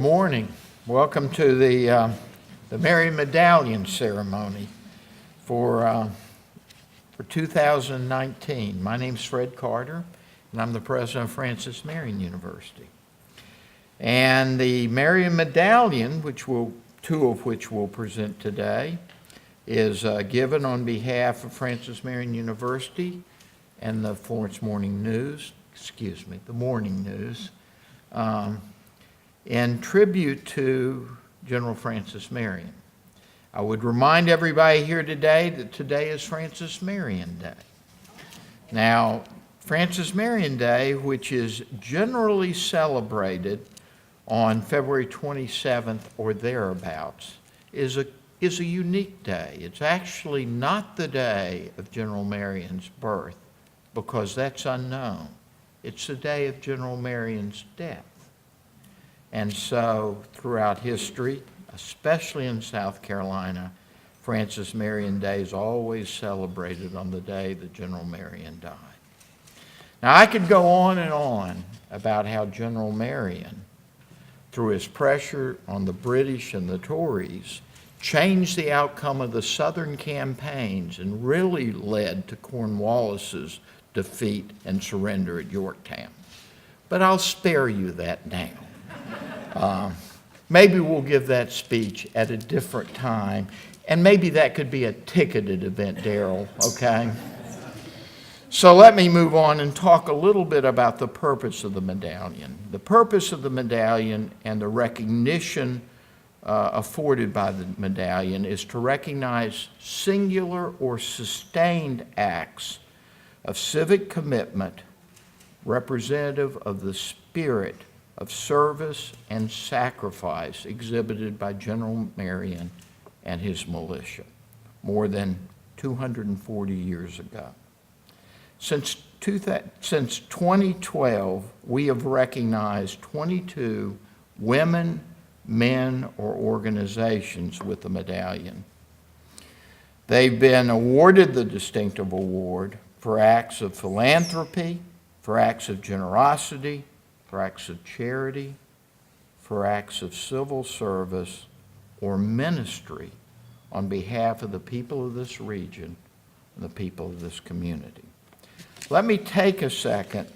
morning. Welcome to the Marion Medallion ceremony for 2019. My name's Fred Carter, and I'm the president of Francis Marion University. And the Marion Medallion, two of which we'll present today, is given on behalf of Francis Marion University and the Florence Morning News, the Morning News, in tribute to General Francis Marion. I would remind everybody here today that today is Francis Marion Day. Now, Francis Marion Day, which is generally celebrated on February 27th or thereabouts, is a unique day. It's actually not the day of General Marion's birth, because that's unknown. It's the day of General Marion's death. And so throughout history, especially in South Carolina, Francis Marion Day is always celebrated on the day that General Marion died. Now, I could go on and on about how General Marion, through his pressure on the British and the Tories, changed the outcome of the Southern campaigns and really led to Cornwallis's defeat and surrender at Yorktown. But I'll spare you that now. Maybe we'll give that speech at a different time, and maybe that could be a ticketed event, Daryl, okay? So let me move on and talk a little bit about the purpose of the medallion. The purpose of the medallion and the recognition afforded by the medallion is to recognize singular or sustained acts of civic commitment representative of the spirit of service and sacrifice exhibited by General Marion and his militia more than 240 years ago. Since 2012, we have recognized 22 women, men, or organizations with the medallion. They've been awarded the distinctive award for acts of philanthropy, for acts of generosity, for acts of charity, for acts of civil service or ministry on behalf of the people of this region and the people of this community. Let me take a second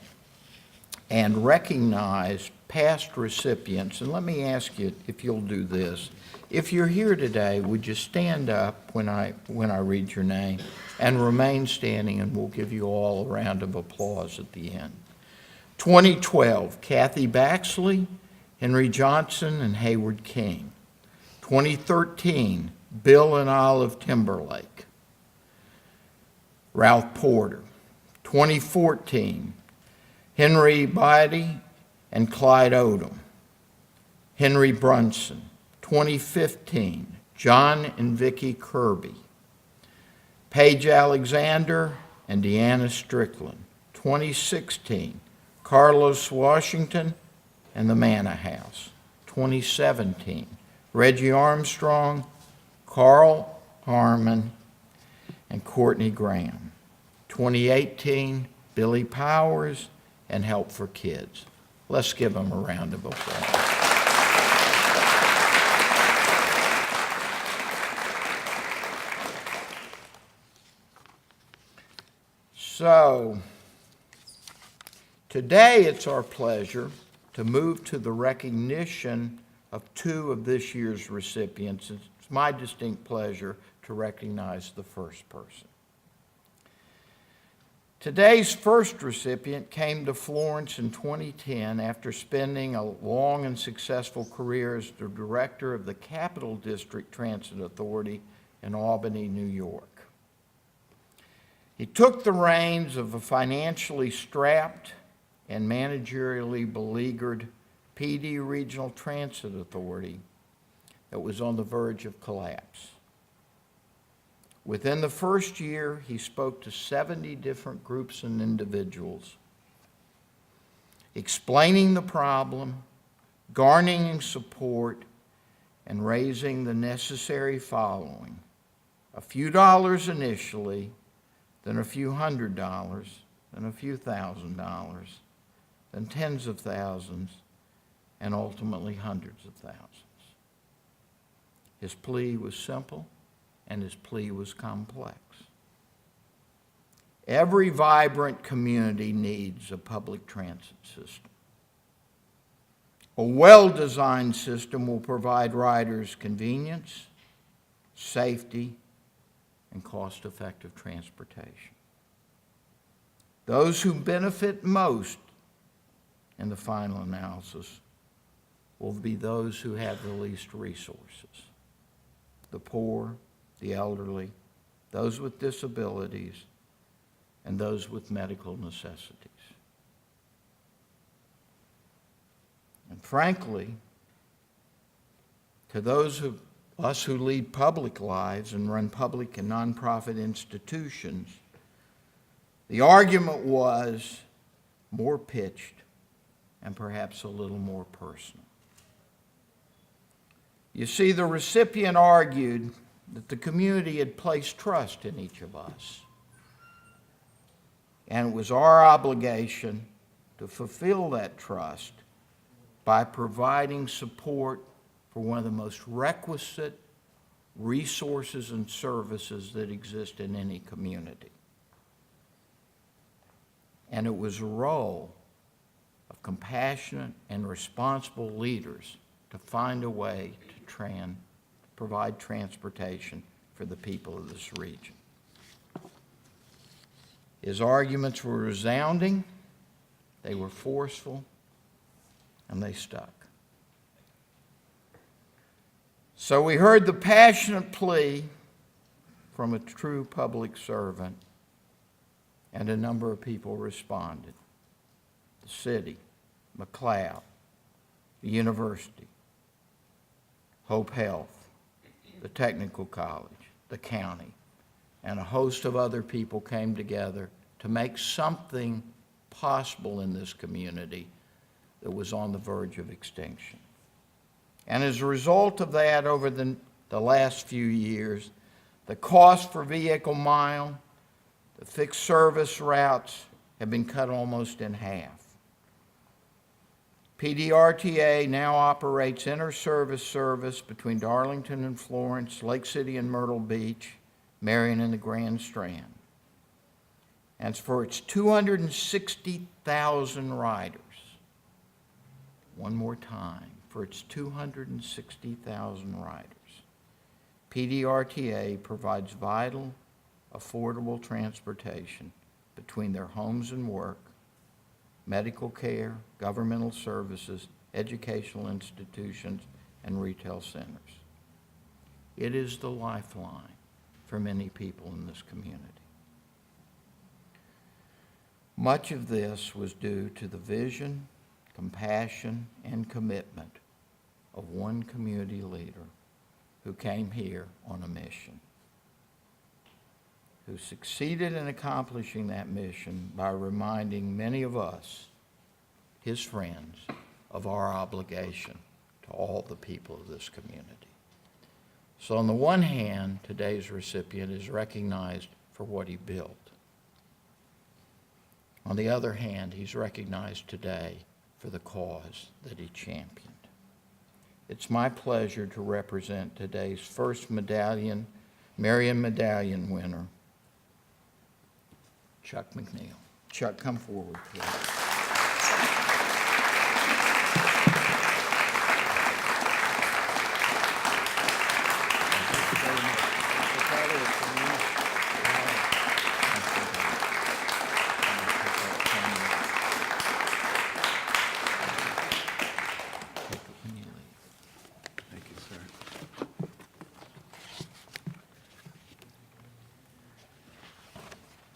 and recognize past recipients, and let me ask you if you'll do this. If you're here today, would you stand up when I read your name and remain standing, and we'll give you all a round of applause at the end. 2012, Kathy Baxley, Henry Johnson, and Hayward King. 2013, Bill and Olive Timberlake. Ralph Porter. 2014, Henry Beatty and Clyde Odom. Henry Brunson. 2015, John and Vicki Kirby. Paige Alexander and Deanna Strickland. 2016, Carlos Washington and the Manna House. 2017, Reggie Armstrong, Carl Harmon, and Courtney Graham. 2018, Billy Powers and Help for Kids. Let's give them a round of applause. So, today it's our pleasure to move to the recognition of two of this year's recipients. It's my distinct pleasure to recognize the first person. Today's first recipient came to Florence in 2010 after spending a long and successful career as the director of the Capital District Transit Authority in Albany, New York. He took the reins of a financially strapped and managerially beleaguered PD Regional Transit Authority that was on the verge of collapse. Within the first year, he spoke to 70 different groups and individuals, explaining the problem, garnering support, and raising the necessary following: a few dollars initially, then a few $100s, then a few $1,000s, then tens of thousands, and ultimately hundreds of thousands. His plea was simple, and his plea was complex. Every vibrant community needs a public transit system. A well-designed system will provide riders convenience, safety, and cost-effective transportation. Those who benefit most in the final analysis will be those who have the least resources: the poor, the elderly, those with disabilities, and those with medical necessities. And frankly, to those of us who lead public lives and run public and nonprofit institutions, the argument was more pitched and perhaps a little more personal. You see, the recipient argued that the community had placed trust in each of us, and it was our obligation to fulfill that trust by providing support for one of the most requisite resources and services that exist in any community. And it was a role of compassionate and responsible leaders to find a way to provide transportation for the people of this region. His arguments were resounding, they were forceful, and they stuck. So we heard the passionate plea from a true public servant, and a number of people responded. The city, McLeod, the university, Hope Health, the technical college, the county, and a host of other people came together to make something possible in this community that was on the verge of extinction. And as a result of that, over the last few years, the cost per vehicle mile, the fixed service routes have been cut almost in half. PDRTA now operates inter-service service between Darlington and Florence, Lake City and Myrtle Beach, Marion and the Grand Strand. And for its 260,000 riders, one more time, for its 260,000 riders, PDRTA provides vital, affordable transportation between their homes and work, medical care, governmental services, educational institutions, and retail centers. It is the lifeline for many people in this community. Much of this was due to the vision, compassion, and commitment of one community leader who came here on a mission, who succeeded in accomplishing that mission by reminding many of us, his friends, of our obligation to all the people of this community. So on the one hand, today's recipient is recognized for what he built. On the other hand, he's recognized today for the cause that he championed. It's my pleasure to represent today's first Marion Medallion winner, Chuck McNeil. Chuck, come forward, please.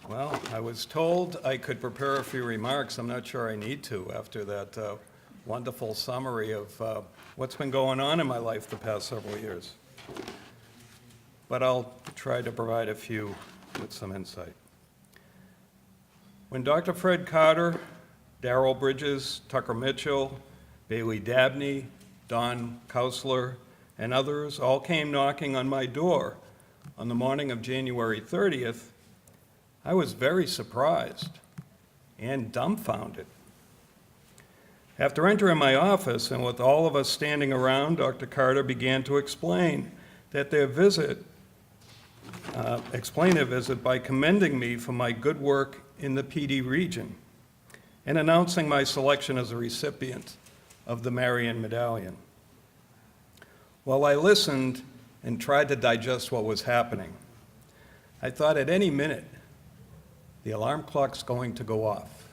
Well, I was told I could prepare a few remarks. I'm not sure I need to after that wonderful summary of what's been going on in my life the past several years. But I'll try to provide a few with some insight. When Dr. Fred Carter, Darrell Bridges, Tucker Mitchell, Bailey Dabney, Don Kousler, and others all came knocking on my door on the morning of January 30th, I was very surprised and dumbfounded. After entering my office and with all of us standing around, Dr. Carter began to explain their visit by commending me for my good work in the PD region and announcing my selection as a recipient of the Marion Medallion. While I listened and tried to digest what was happening, I thought at any minute, the alarm clock's going to go off.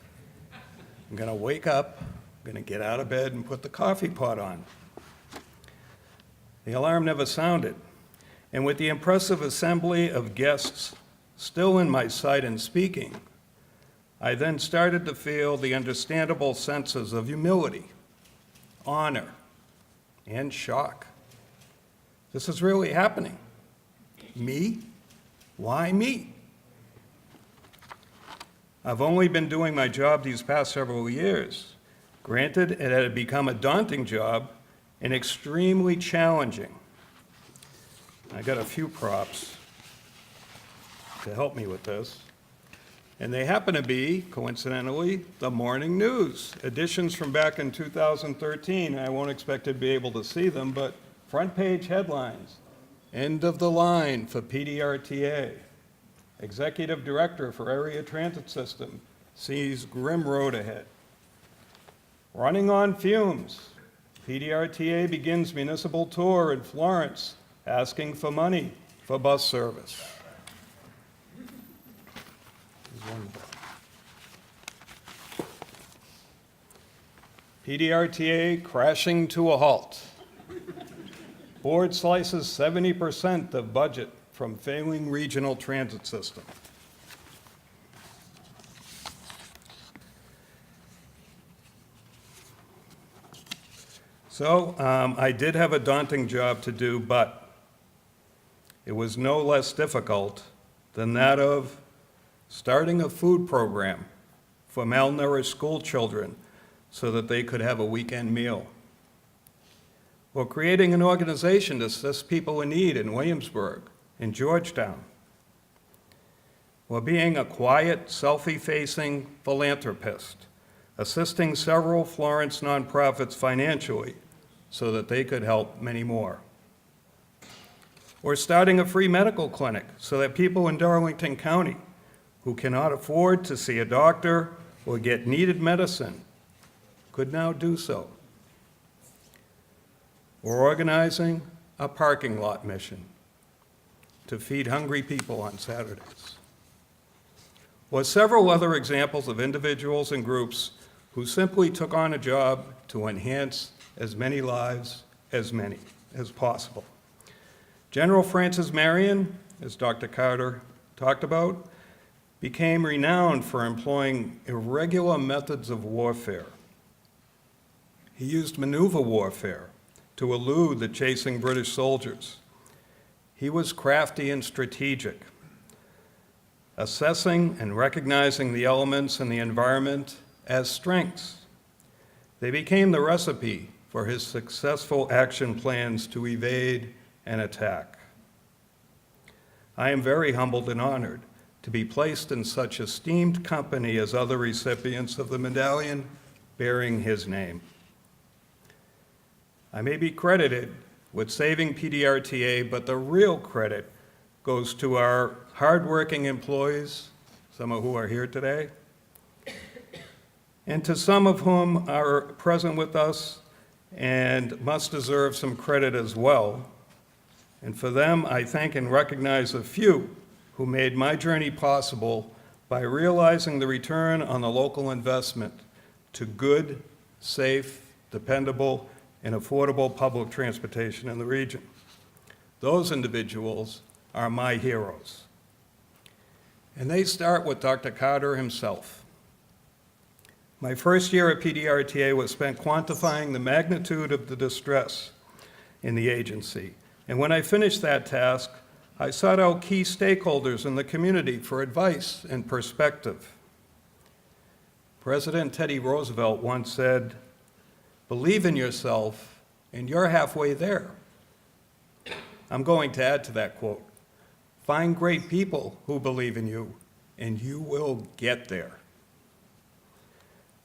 I'm going to wake up, I'm going to get out of bed and put the coffee pot on. The alarm never sounded, and with the impressive assembly of guests still in my sight and speaking, I then started to feel the understandable senses of humility, honor, and shock. This is really happening. Me? Why me? I've only been doing my job these past several years. Granted, it had become a daunting job and extremely challenging. I got a few props to help me with this. And they happen to be, coincidentally, the morning news. Editions from back in 2013. I won't expect to be able to see them, but front page headlines. End of the line for PDRTA. Executive Director for Area Transit System sees grim road ahead. Running on fumes. PDRTA begins municipal tour in Florence, asking for money for bus service. PDRTA crashing to a halt. Board slices 70% of budget from failing regional transit system. So I did have a daunting job to do, but it was no less difficult than that of starting a food program for malnourished school children so that they could have a weekend meal, or creating an organization to assist people in need in Williamsburg, in Georgetown, or being a quiet, selfie-facing philanthropist, assisting several Florence nonprofits financially so that they could help many more. Or starting a free medical clinic so that people in Darlington County who cannot afford to see a doctor or get needed medicine could now do so. Or organizing a parking lot mission to feed hungry people on Saturdays. Or several other examples of individuals and groups who simply took on a job to enhance as many lives as possible. General Francis Marion, as Dr. Carter talked about, became renowned for employing irregular methods of warfare. He used maneuver warfare to elude the chasing British soldiers. He was crafty and strategic, assessing and recognizing the elements in the environment as strengths. They became the recipe for his successful action plans to evade and attack. I am very humbled and honored to be placed in such esteemed company as other recipients of the medallion bearing his name. I may be credited with saving PDRTA, but the real credit goes to our hardworking employees, some of who are here today, and to some of whom are present with us and must deserve some credit as well. And for them, I thank and recognize a few who made my journey possible by realizing the return on the local investment to good, safe, dependable, and affordable public transportation in the region. Those individuals are my heroes. And they start with Dr. Carter himself. My first year at PDRTA was spent quantifying the magnitude of the distress in the agency. And when I finished that task, I sought out key stakeholders in the community for advice and perspective. President Teddy Roosevelt once said, "Believe in yourself, and you're halfway there." I'm going to add to that quote. Find great people who believe in you, and you will get there.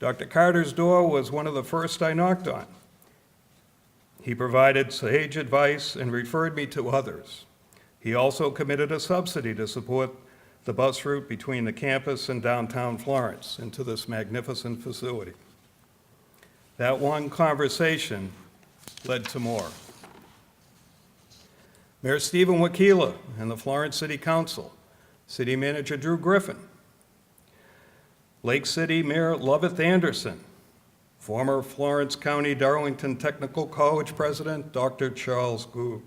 Dr. Carter's door was one of the first I knocked on. He provided sage advice and referred me to others. He also committed a subsidy to support the bus route between the campus and downtown Florence into this magnificent facility. That one conversation led to more. Mayor Stephen Wakila and the Florence City Council, City Manager Drew Griffin, Lake City Mayor Loveth Anderson, former Florence County Darlington Technical College President Dr. Charles Gould,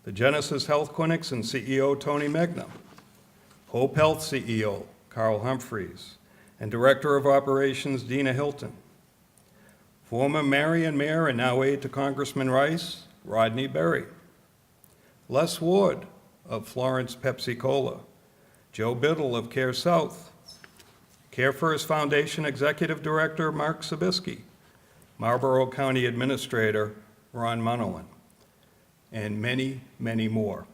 the Genesis Health Clinics and CEO Tony Megna, Hope Health CEO Carl Humphreys, and Director of Operations Dina Hilton, former Marion Mayor and now aide to Congressman Rice, Rodney Berry, Les Ward of Florence Pepsi Cola, Joe Biddle of Care South, Care First Foundation Executive Director Mark Sabisky, Marlborough County Administrator Ron Munowin, and many, many more.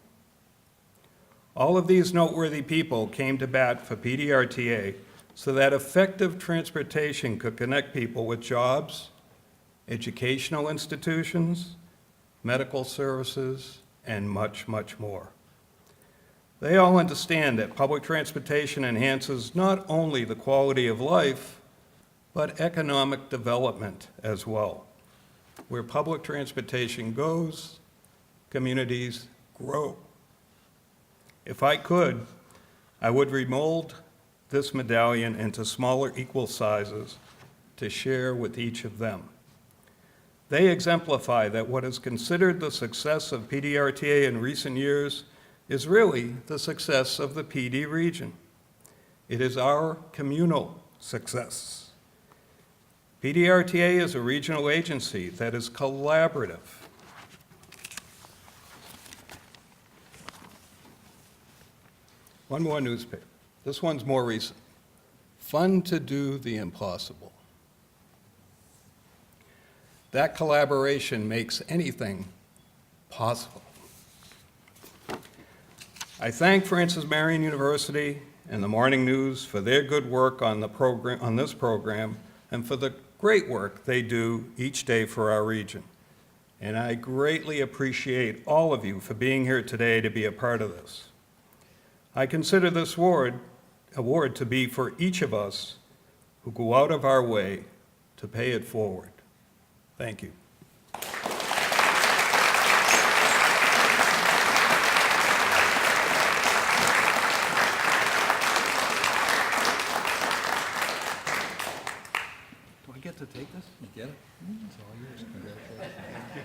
All of these noteworthy people came to bat for PDRTA so that effective transportation could connect people with jobs, educational institutions, medical services, and much, much more. They all understand that public transportation enhances not only the quality of life, but economic development as well. Where public transportation goes, communities grow. If I could, I would remold this medallion into smaller equal sizes to share with each of them. They exemplify that what is considered the success of PDRTA in recent years is really the success of the PD region. It is our communal success. PDRTA is a regional agency that is collaborative. One more newspaper. This one's more recent. Fun to do the impossible. That collaboration makes anything possible. I thank Francis Marion University and the Morning News for their good work on this program and for the great work they do each day for our region. And I greatly appreciate all of you for being here today to be a part of this. I consider this award to be for each of us who go out of our way to pay it forward. Thank you. Do I get to take this? You get it? It's all yours. Congratulations.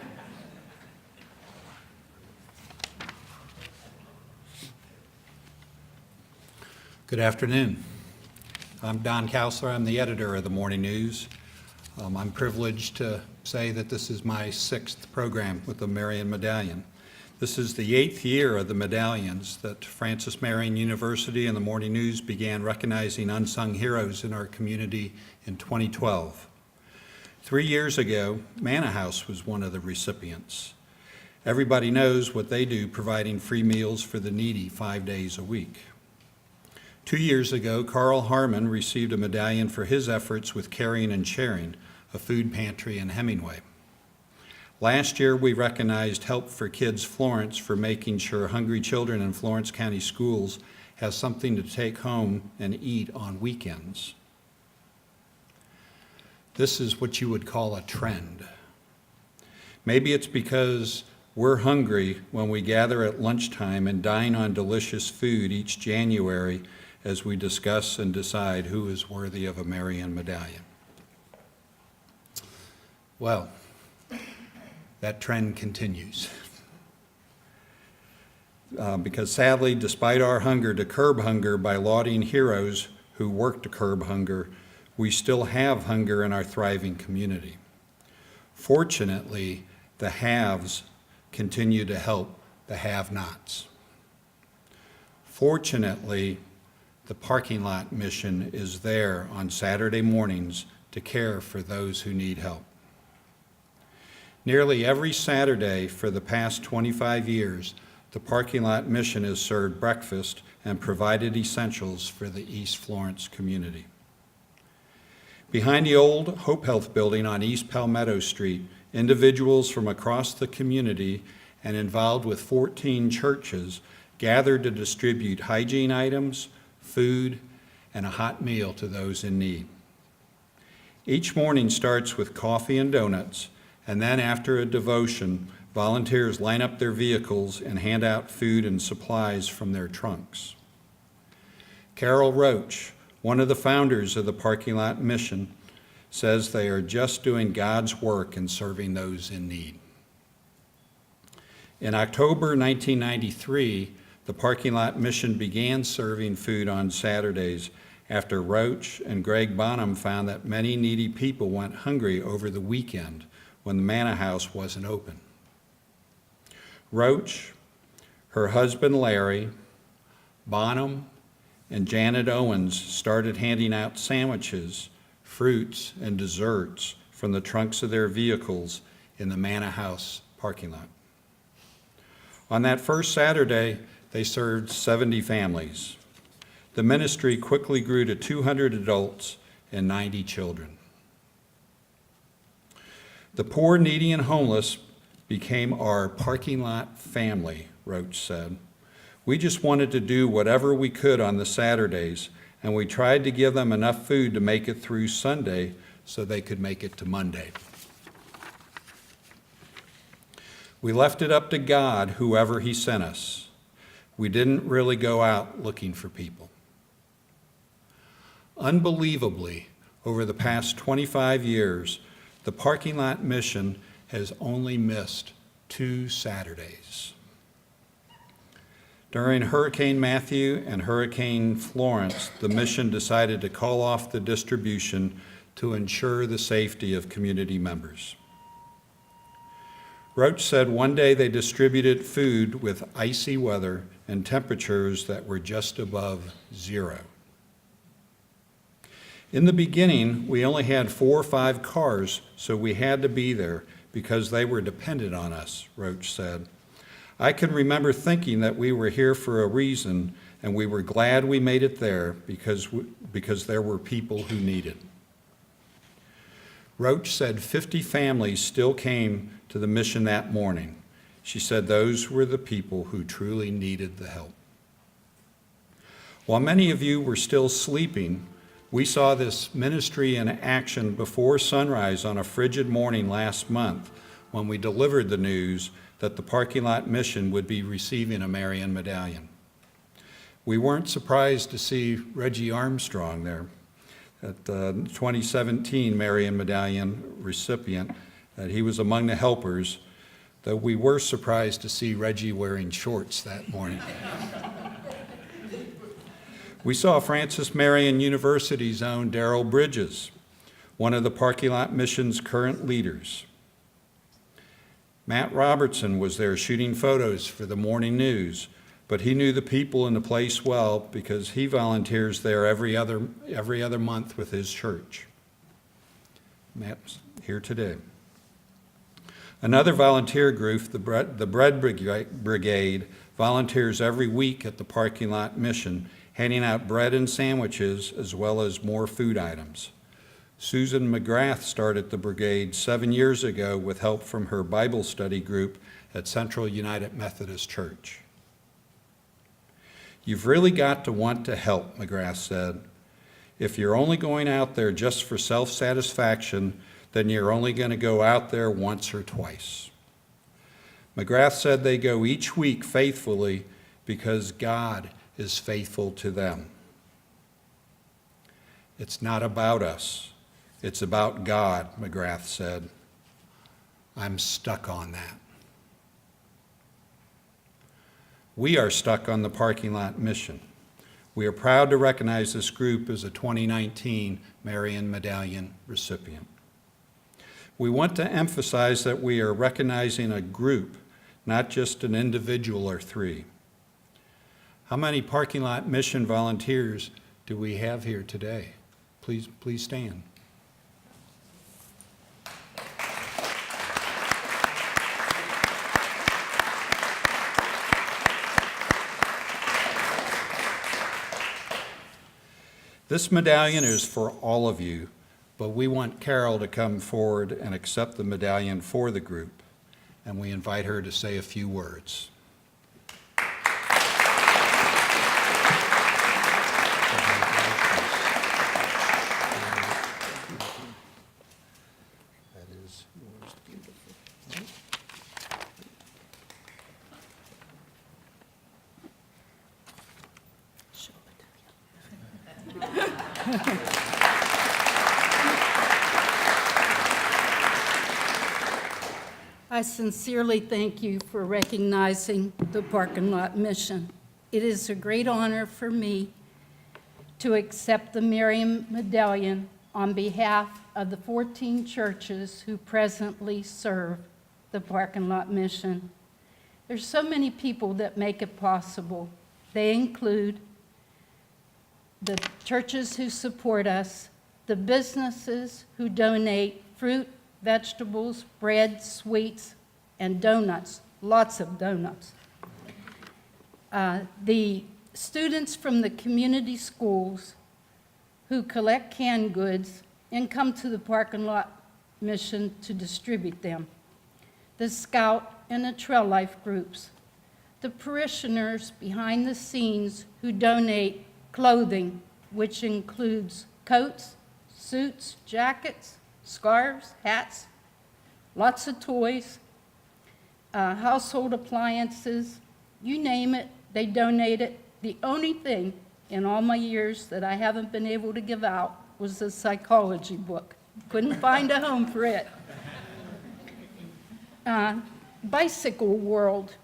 Good afternoon. I'm Don Cousler. I'm the editor of the Morning News. I'm privileged to say that this is my 6th program with the Marion Medallion. This is the 8th year of the medallions that Francis Marion University and the Morning News began recognizing unsung heroes in our community in 2012. 3 years ago, Manna House was one of the recipients. Everybody knows what they do, providing free meals for the needy 5 days a week. 2 years ago, Carl Harmon received a medallion for his efforts with Caring and Sharing, a food pantry in Hemingway. Last year, we recognized Help for Kids Florence for making sure hungry children in Florence County schools have something to take home and eat on weekends. This is what you would call a trend. Maybe it's because we're hungry when we gather at lunchtime and dine on delicious food each January as we discuss and decide who is worthy of a Marion Medallion. Well, that trend continues. Because sadly, despite our hunger to curb hunger by lauding heroes who work to curb hunger, we still have hunger in our thriving community. Fortunately, the haves continue to help the have-nots. Fortunately, the parking lot mission is there on Saturday mornings to care for those who need help. Nearly every Saturday for the past 25 years, the parking lot mission has served breakfast and provided essentials for the East Florence community. Behind the old Hope Health building on East Palmetto Street, individuals from across the community and involved with 14 churches gathered to distribute hygiene items, food, and a hot meal to those in need. Each morning starts with coffee and donuts, and then after a devotion, volunteers line up their vehicles and hand out food and supplies from their trunks. Carol Roach, one of the founders of the Parking Lot Mission, says they are just doing God's work and serving those in need. In October 1993, the Parking Lot Mission began serving food on Saturdays after Roach and Greg Bonham found that many needy people went hungry over the weekend when the Manna House wasn't open. Roach, her husband Larry, Bonham, and Janet Owens started handing out sandwiches, fruits, and desserts from the trunks of their vehicles in the Manna House parking lot. On that first Saturday, they served 70 families. The ministry quickly grew to 200 adults and 90 children. The poor, needy, and homeless became our parking lot family, Roach said. We just wanted to do whatever we could on the Saturdays, and we tried to give them enough food to make it through Sunday so they could make it to Monday. We left it up to God, whoever He sent us. We didn't really go out looking for people. Unbelievably, over the past 25 years, the Parking Lot Mission has only missed 2 Saturdays. During Hurricane Matthew and Hurricane Florence, the mission decided to call off the distribution to ensure the safety of community members. Roach said one day they distributed food with icy weather and temperatures that were just above 0. In the beginning, we only had 4 or 5 cars, so we had to be there because they were dependent on us, Roach said. I can remember thinking that we were here for a reason, and we were glad we made it there because there were people who needed. Roach said 50 families still came to the mission that morning. She said those were the people who truly needed the help. While many of you were still sleeping, we saw this ministry in action before sunrise on a frigid morning last month when we delivered the news that the Parking Lot Mission would be receiving a Marion Medallion. We weren't surprised to see Reggie Armstrong there, at the 2017 Marion Medallion recipient, that he was among the helpers, though we were surprised to see Reggie wearing shorts that morning. We saw Francis Marion University's own Darrell Bridges, one of the Parking Lot Mission's current leaders. Matt Robertson was there shooting photos for the morning news, but he knew the people in the place well because he volunteers there every other month with his church. Matt's here today. Another volunteer group, the Bread Brigade, volunteers every week at the Parking Lot Mission, handing out bread and sandwiches as well as more food items. Susan McGrath started the brigade 7 years ago with help from her Bible study group at Central United Methodist Church. You've really got to want to help, McGrath said. If you're only going out there just for self-satisfaction, then you're only going to go out there once or twice. McGrath said they go each week faithfully because God is faithful to them. It's not about us. It's about God, McGrath said. I'm stuck on that. We are stuck on the Parking Lot Mission. We are proud to recognize this group as a 2019 Marion Medallion recipient. We want to emphasize that we are recognizing a group, not just an individual or 3. How many Parking Lot Mission volunteers do we have here today? Please stand. This medallion is for all of you, but we want Carol to come forward and accept the medallion for the group, and we invite her to say a few words. That is yours, beautiful. I sincerely thank you for recognizing the parking lot mission. It is a great honor for me to accept the Marion Medallion on behalf of the 14 churches who presently serve the parking lot mission. There's so many people that make it possible. They include the churches who support us, the businesses who donate fruit, vegetables, bread, sweets, and donuts, lots of donuts. The students from the community schools who collect canned goods and come to the parking lot mission to distribute them. The Scout and the Trail Life groups. The parishioners behind the scenes who donate clothing, which includes coats, suits, jackets, scarves, hats, lots of toys, household appliances, you name it, they donate it. The only thing in all my years that I haven't been able to give out was a psychology book. Couldn't find a home for it. Bicycle World.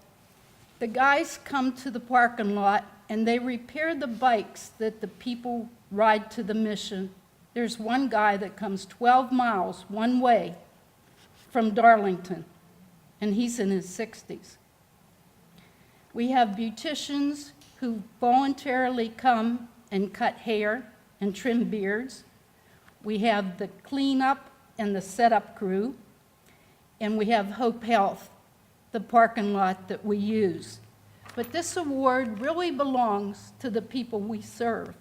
The guys come to the parking lot and they repair the bikes that the people ride to the mission. There's one guy that comes 12 miles one way from Darlington, and he's in his 60s. We have beauticians who voluntarily come and cut hair and trim beards. We have the cleanup and the setup crew, and we have Hope Health, the parking lot that we use. But this award really belongs to the people we serve,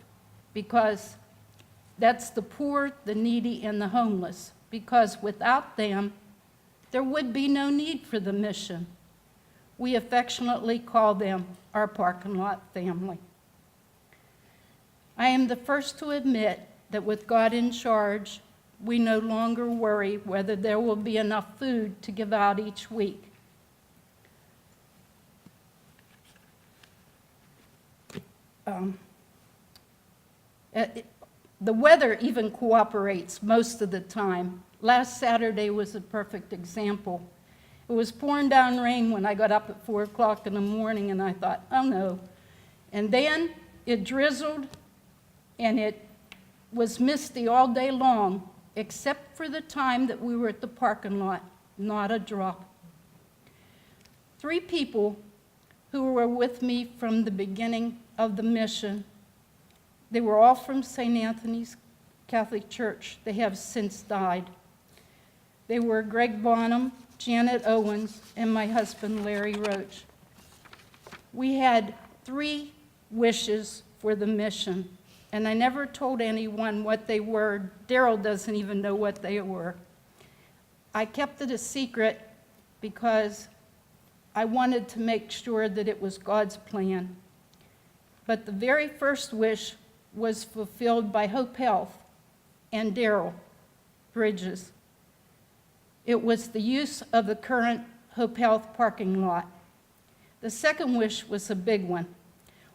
because that's the poor, the needy, and the homeless, because without them, there would be no need for the mission. We affectionately call them our parking lot family. I am the first to admit that with God in charge, we no longer worry whether there will be enough food to give out each week. The weather even cooperates most of the time. Last Saturday was a perfect example. It was pouring down rain when I got up at 4 o'clock in the morning, and I thought, oh no. And then it drizzled, and it was misty all day long, except for the time that we were at the parking lot, not a drop. 3 people who were with me from the beginning of the mission, they were all from St. Anthony's Catholic Church. They have since died. They were Greg Bonham, Janet Owens, and my husband, Larry Roach. We had 3 wishes for the mission, and I never told anyone what they were. Daryl doesn't even know what they were. I kept it a secret because I wanted to make sure that it was God's plan. But the very first wish was fulfilled by Hope Health and Daryl Bridges. It was the use of the current Hope Health parking lot. The second wish was a big one.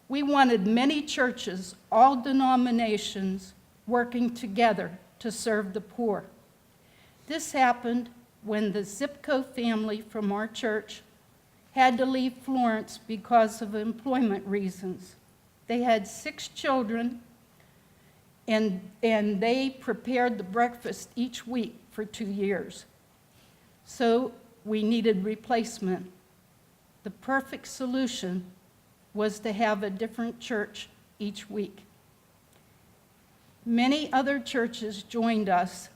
We wanted many churches, all denominations, working together to serve the poor. This happened when the Zipco family from our church had to leave Florence because of employment reasons. They had 6 children, and they prepared the breakfast each week for 2 years. So we needed replacement. The perfect solution was to have a different church each week. Many other churches joined us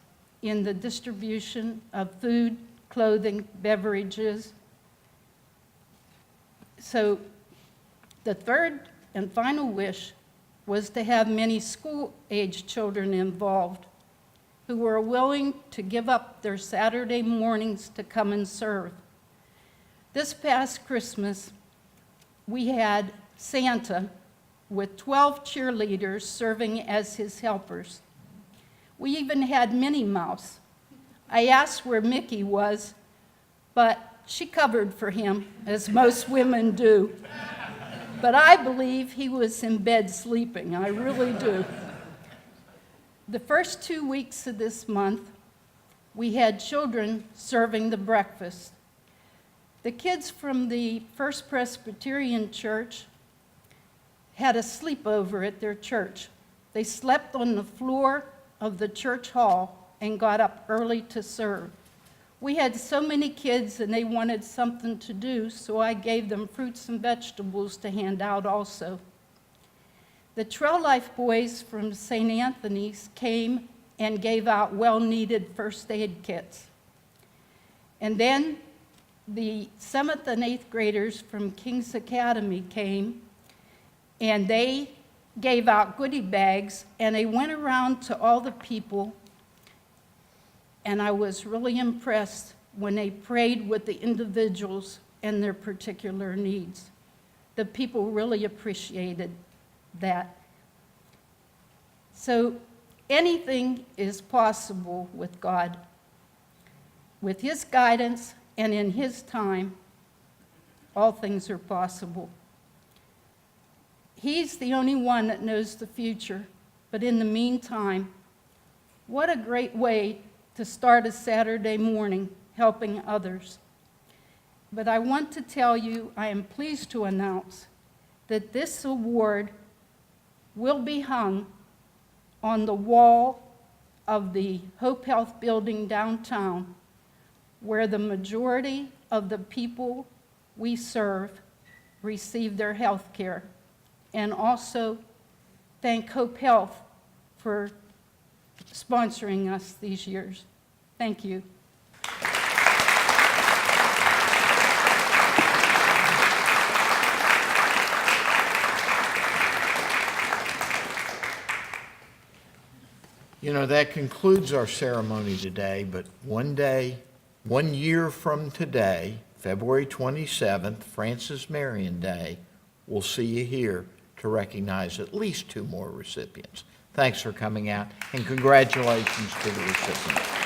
in the distribution of food, clothing, beverages. So the third and final wish was to have many school-age children involved. who were willing to give up their Saturday mornings to come and serve. This past Christmas, we had Santa with 12 cheerleaders serving as his helpers. We even had Minnie Mouse. I asked where Mickey was, but she covered for him, as most women do. But I believe he was in bed sleeping, I really do. The first 2 weeks of this month, we had children serving the breakfast. The kids from the First Presbyterian Church had a sleepover at their church. They slept on the floor of the church hall and got up early to serve. We had so many kids and they wanted something to do, so I gave them fruits and vegetables to hand out also. The Trail Life boys from St. Anthony's came and gave out well-needed first aid kits. And then the 7th and 8th graders from King's Academy came, and they gave out goodie bags, and they went around to all the people, and I was really impressed when they prayed with the individuals and their particular needs. The people really appreciated that. So anything is possible with God. With His guidance and in His time, all things are possible. He's the only one that knows the future, but in the meantime, what a great way to start a Saturday morning helping others. But I want to tell you, I am pleased to announce that this award will be hung on the wall of the Hope Health building downtown, where the majority of the people we serve receive their health care. And also thank Hope Health for sponsoring us these years. Thank you. You know, that concludes our ceremony today, but one year from today, February 27th, Francis Marion Day, we'll see you here to recognize at least 2 more recipients. Thanks for coming out, and congratulations to the recipients.